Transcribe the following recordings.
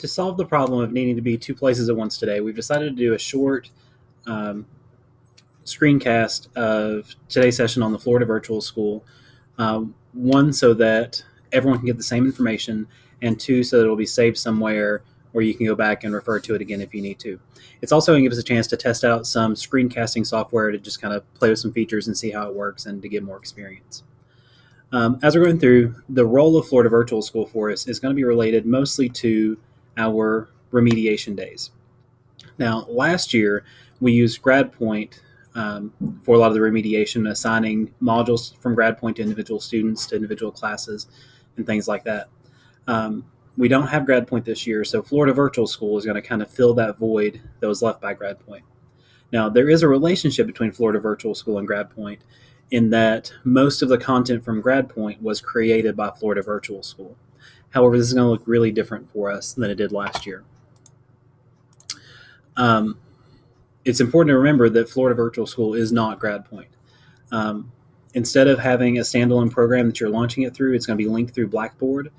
To solve the problem of needing to be two places at once today, we've decided to do a short um, screencast of today's session on the Florida Virtual School. One, so that everyone can get the same information, and two, so that it'll be saved somewhere where you can go back and refer to it again if you need to. It's also going to give us a chance to test out some screencasting software to just kind of play with some features and see how it works and to get more experience. As we're going through, the role of Florida Virtual School for us is going to be related mostly to our remediation days. Now, last year, we used GradPoint for a lot of the remediation, assigning modules from GradPoint to individual students, to individual classes, and things like that. We don't have GradPoint this year, so Florida Virtual School is going to kind of fill that void that was left by GradPoint. Now, there is a relationship between Florida Virtual School and GradPoint in that most of the content from GradPoint was created by Florida Virtual School. However, this is going to look really different for us than it did last year. It's important to remember that Florida Virtual School is not GradPoint. Instead of having a standalone program that you're launching it through, it's going to be linked through Blackboard.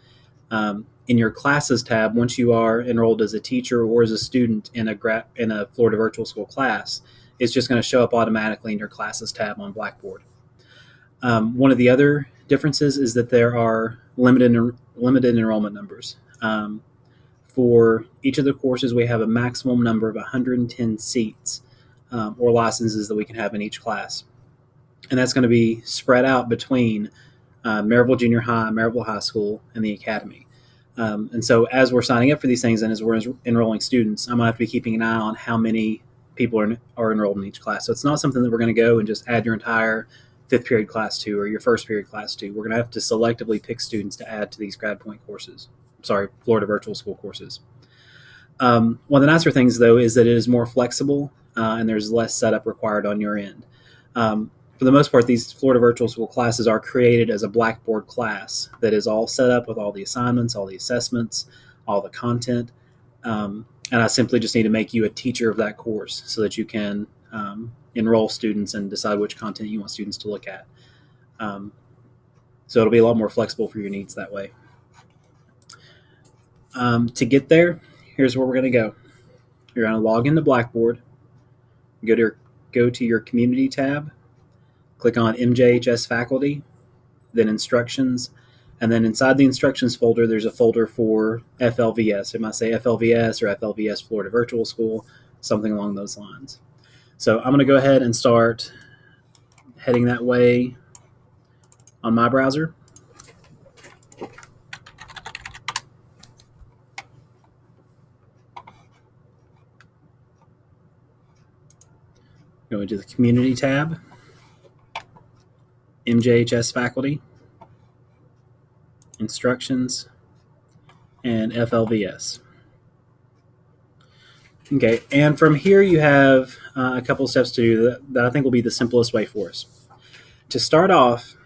In your Classes tab, once you are enrolled as a teacher or as a student in a Florida Virtual School class, it's just going to show up automatically in your Classes tab on Blackboard. One of the other differences is that there are limited enrollment numbers. For each of the courses, we have a maximum number of 110 seats or licenses that we can have in each class. And that's going to be spread out between Maryville Junior High, Maryville High School, and the Academy. And so as we're signing up for these things and as we're enrolling students, I'm going to have to be keeping an eye on how many people are enrolled in each class. So it's not something that we're going to go and just add your entire fifth period class to or your first period class to. We're going to have to selectively pick students to add to these GradPoint courses. Florida Virtual School courses. One of the nicer things, though, is that it is more flexible and there's less setup required on your end. For the most part, these Florida Virtual School classes are created as a Blackboard class that is all set up with all the assignments, all the assessments, all the content. And I simply just need to make you a teacher of that course so that you can enroll students and decide which content you want students to look at. So it'll be a lot more flexible for your needs that way. To get there, here's where we're going to go. You're going to log into Blackboard, go to your Community tab, click on MJHS Faculty, then Instructions, and then inside the Instructions folder, there's a folder for FLVS. It might say FLVS or FLVS Florida Virtual School, something along those lines. So I'm going to go ahead and start heading that way on my browser. Go into the Community tab, MJHS Faculty, Instructions, and FLVS. Okay, and from here you have a couple of steps to do that I think will be the simplest way for us. To start off,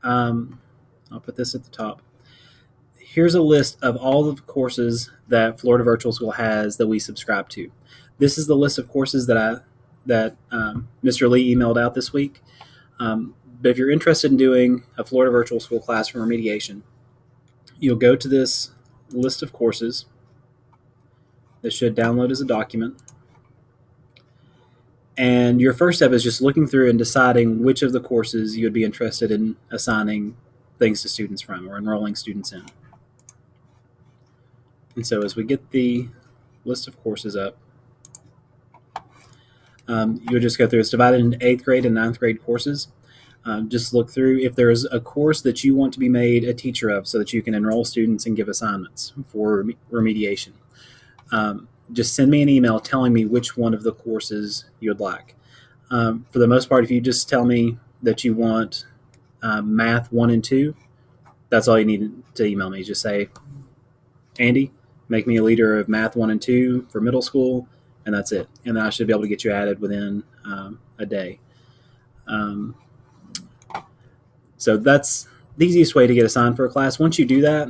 I'll put this at the top. Here's a list of all of the courses that Florida Virtual School has that we subscribe to. This is the list of courses that Mr. Lee emailed out this week. But if you're interested in doing a Florida Virtual School class for remediation, you'll go to this list of courses. This should download as a document. And your first step is just looking through and deciding which of the courses you would be interested in assigning things to students from or enrolling students in. And so as we get the list of courses up, you'll just go through. It's divided into 8th grade and 9th grade courses. Just look through if there's a course that you want to be made a teacher of so that you can enroll students and give assignments for remediation. Just send me an email telling me which one of the courses you would like. For the most part, if you just tell me that you want Math 1 and 2, that's all you need to email me. Just say, Andy, make me a leader of Math 1 and 2 for middle school, and that's it. And then I should be able to get you added within a day. So that's the easiest way to get assigned for a class. Once you do that,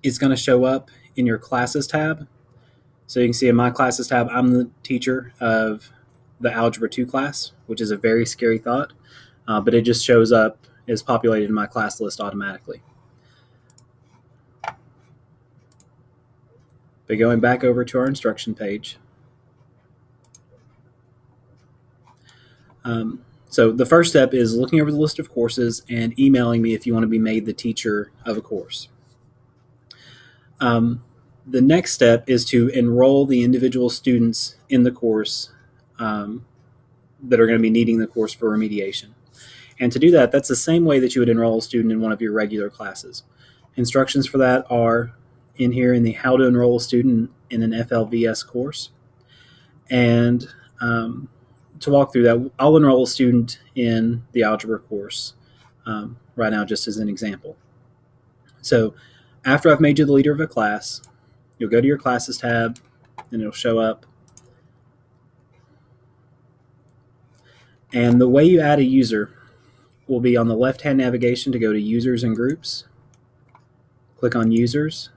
it's going to show up in your Classes tab. So you can see in my Classes tab, I'm the teacher of the Algebra 2 class, which is a very scary thought, but it just shows up as populated in my class list automatically. But going back over to our instruction page, so the first step is looking over the list of courses and emailing me if you want to be made the teacher of a course. The next step is to enroll the individual students in the course that are going to be needing the course for remediation. And to do that, that's the same way that you would enroll a student in one of your regular classes. Instructions for that are in here in the How to Enroll a Student in an FLVS course. And to walk through that, I'll enroll a student in the algebra course right now, just as an example. So after I've made you the leader of a class, you'll go to your classes tab and it'll show up. And the way you add a user will be on the left-hand navigation to go to users and groups. Click on users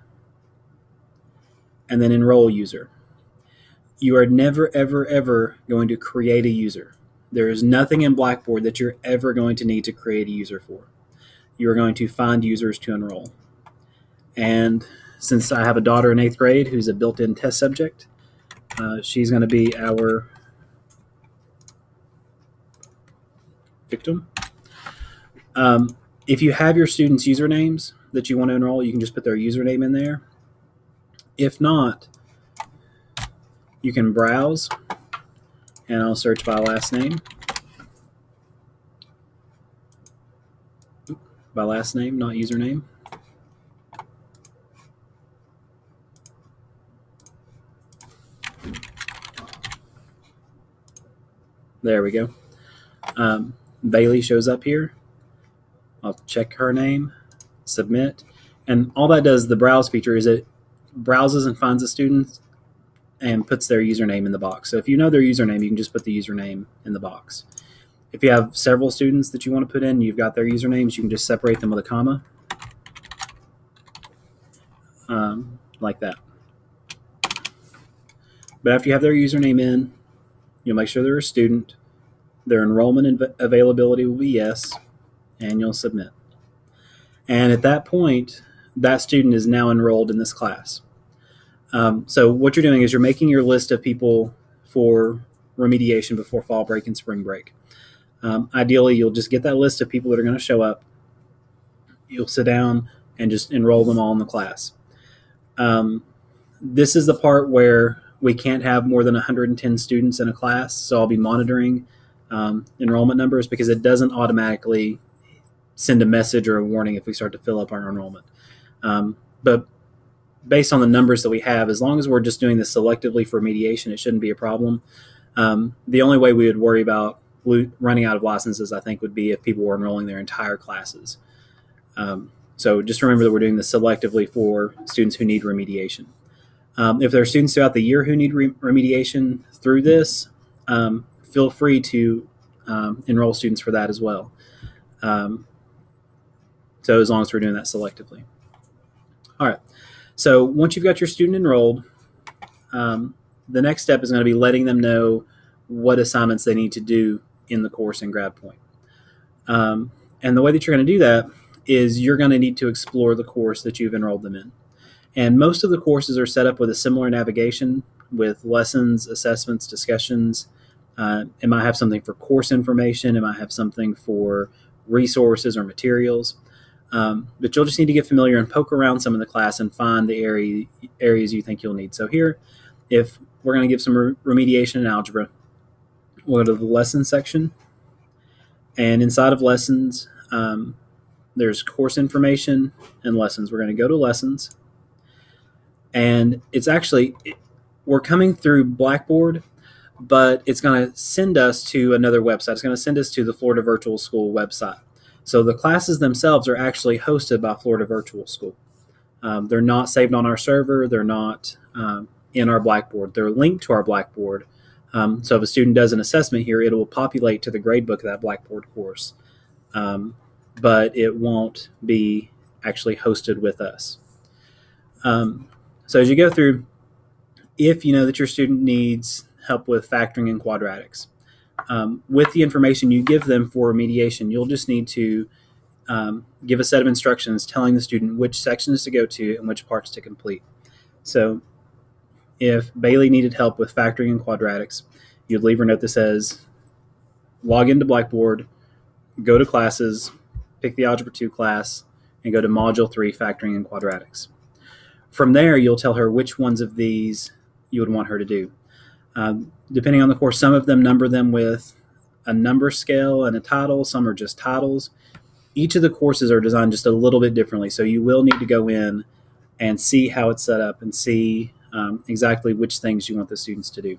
and then enroll user. You are never, ever, ever going to create a user. There is nothing in Blackboard that you're ever going to need to create a user for. You are going to find users to enroll. And since I have a daughter in 8th grade who's a built-in test subject, she's going to be our victim. If you have your students' usernames that you want to enroll, you can just put their username in there. If not, you can browse, and I'll search by last name. By last name, not username. There we go. Bailey shows up here. I'll check her name, submit, and all that does, the browse feature, is it browses and finds the students and puts their username in the box. So if you know their username, you can just put the username in the box. If you have several students that you want to put in, you've got their usernames, you can just separate them with a comma, like that. But after you have their username in, you'll make sure they're a student. Their enrollment and availability will be yes, and you'll submit. And at that point, that student is now enrolled in this class. So what you're doing is you're making your list of people for remediation before fall break and spring break. Ideally, you'll just get that list of people that are going to show up. You'll sit down and just enroll them all in the class. This is the part where we can't have more than 110 students in a class, so I'll be monitoring enrollment numbers because it doesn't automatically send a message or a warning if we start to fill up our enrollment. But based on the numbers that we have, as long as we're just doing this selectively for mediation, it shouldn't be a problem. The only way we would worry about running out of licenses, I think, would be if people were enrolling their entire classes. So just remember that we're doing this selectively for students who need remediation. If there are students throughout the year who need remediation through this, feel free to enroll students for that as well. So as long as we're doing that selectively. All right. So once you've got your student enrolled, the next step is going to be letting them know what assignments they need to do in the course in GradPoint. And the way that you're going to do that is you're going to need to explore the course that you've enrolled them in. And most of the courses are set up with a similar navigation with lessons, assessments, discussions. It might have something for course information. It might have something for resources or materials. But you'll just need to get familiar and poke around some of the class and find the areas you think you'll need. So here, if we're going to give some remediation in algebra, we'll go to the lessons section. And inside of lessons, there's course information and lessons. We're going to go to lessons. And it's actually, we're coming through Blackboard, but it's going to send us to another website. It's going to send us to the Florida Virtual School website. So the classes themselves are actually hosted by Florida Virtual School. They're not saved on our server. They're not in our Blackboard. They're linked to our Blackboard. So if a student does an assessment here, it will populate to the gradebook of that Blackboard course. But it won't be actually hosted with us. So as you go through, if you know that your student needs help with factoring and quadratics, with the information you give them for remediation, you'll just need to give a set of instructions telling the student which sections to go to and which parts to complete. So if Bailey needed help with factoring and quadratics, you'd leave her a note that says, log into Blackboard, go to classes, pick the Algebra 2 class, and go to Module 3, Factoring and Quadratics. From there, you'll tell her which ones of these you would want her to do. Depending on the course, some of them number them with a number scale and a title. Some are just titles. Each of the courses are designed just a little bit differently, so you will need to go in and see how it's set up and see exactly which things you want the students to do.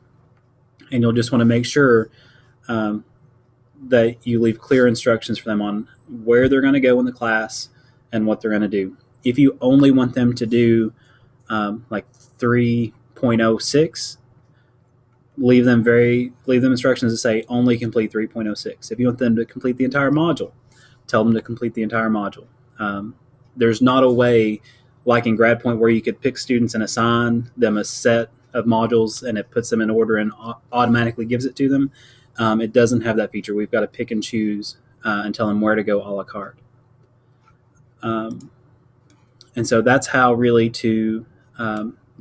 And you'll just want to make sure that you leave clear instructions for them on where they're going to go in the class and what they're going to do. If you only want them to do like 3.06, leave them instructions to say only complete 3.06. If you want them to complete the entire module, tell them to complete the entire module. There's not a way like in GradPoint where you could pick students and assign them a set of modules and it puts them in order and automatically gives it to them. It doesn't have that feature. We've got to pick and choose and tell them where to go a la carte. And so that's how really to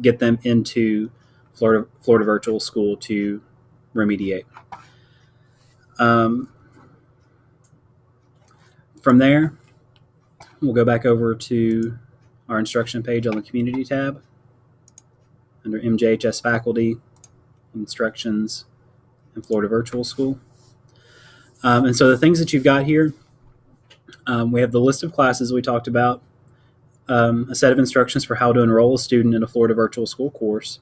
get them into Florida Virtual School to remediate. From there, we'll go back over to our instruction page on the Community tab under MJHS Faculty, Instructions, and Florida Virtual School. And so the things that you've got here, we have the list of classes we talked about, a set of instructions for how to enroll a student in a Florida Virtual School course.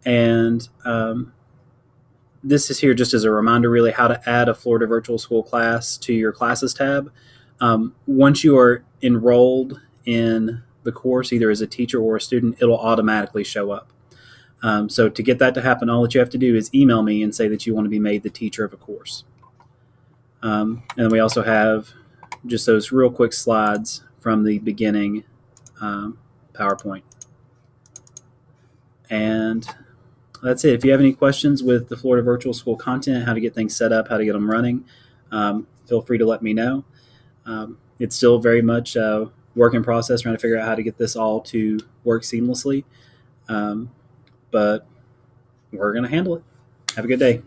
And this is here just as a reminder, really, how to add a Florida Virtual School class to your Classes tab. Once you are enrolled in the course, either as a teacher or a student, it'll automatically show up. So to get that to happen, all that you have to do is email me and say that you want to be made the teacher of a course. And we also have just those real quick slides from the beginning PowerPoint. And that's it. If you have any questions with the Florida Virtual School content, how to get things set up, how to get them running, feel free to let me know. It's still very much a work in process, trying to figure out how to get this all to work seamlessly. But we're going to handle it. Have a good day.